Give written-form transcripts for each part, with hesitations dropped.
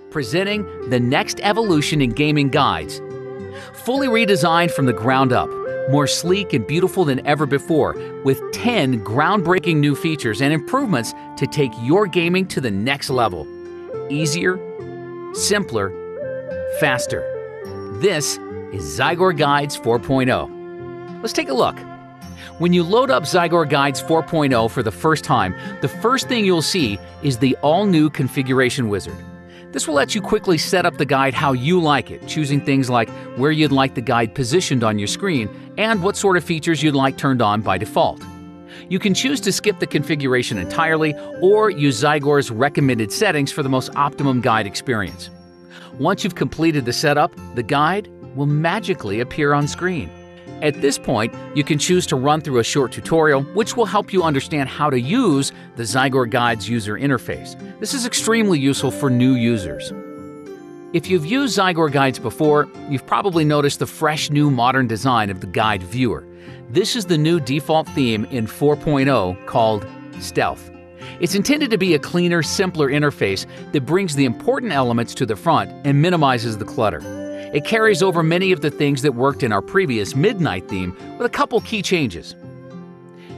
presenting the next evolution in gaming guides. Fully redesigned from the ground up, more sleek and beautiful than ever before, with 10 groundbreaking new features and improvements to take your gaming to the next level. Easier, simpler, faster. This is Zygor Guides 4.0. Let's take a look. When you load up Zygor Guides 4.0 for the first time, the first thing you'll see is the all-new configuration wizard. This will let you quickly set up the guide how you like it, choosing things like where you'd like the guide positioned on your screen and what sort of features you'd like turned on by default. You can choose to skip the configuration entirely or use Zygor's recommended settings for the most optimum guide experience. Once you've completed the setup, the guide will magically appear on screen. At this point, you can choose to run through a short tutorial, which will help you understand how to use the Zygor Guides user interface. This is extremely useful for new users. If you've used Zygor Guides before, you've probably noticed the fresh new modern design of the guide viewer. This is the new default theme in 4.0 called Stealth. It's intended to be a cleaner, simpler interface that brings the important elements to the front and minimizes the clutter. It carries over many of the things that worked in our previous Midnight theme with a couple key changes.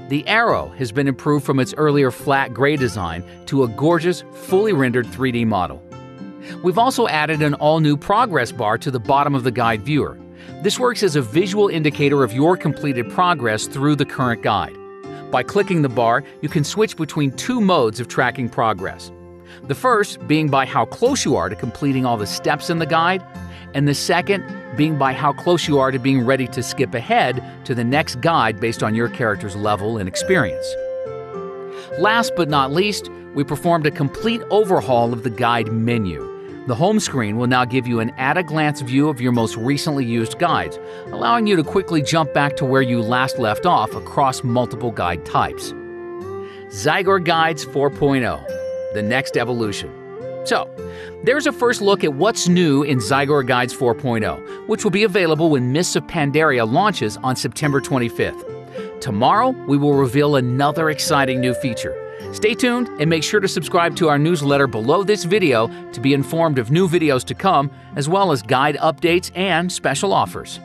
The arrow has been improved from its earlier flat gray design to a gorgeous, fully rendered 3D model. We've also added an all-new progress bar to the bottom of the guide viewer. This works as a visual indicator of your completed progress through the current guide. By clicking the bar, you can switch between two modes of tracking progress. The first being by how close you are to completing all the steps in the guide, and the second being by how close you are to being ready to skip ahead to the next guide based on your character's level and experience. Last but not least, we performed a complete overhaul of the guide menu. The home screen will now give you an at-a-glance view of your most recently used guides, allowing you to quickly jump back to where you last left off across multiple guide types. Zygor Guides 4.0, the next evolution. So, there's a first look at what's new in Zygor Guides 4.0, which will be available when Mists of Pandaria launches on September 25th. Tomorrow, we will reveal another exciting new feature. Stay tuned and make sure to subscribe to our newsletter below this video to be informed of new videos to come, as well as guide updates and special offers.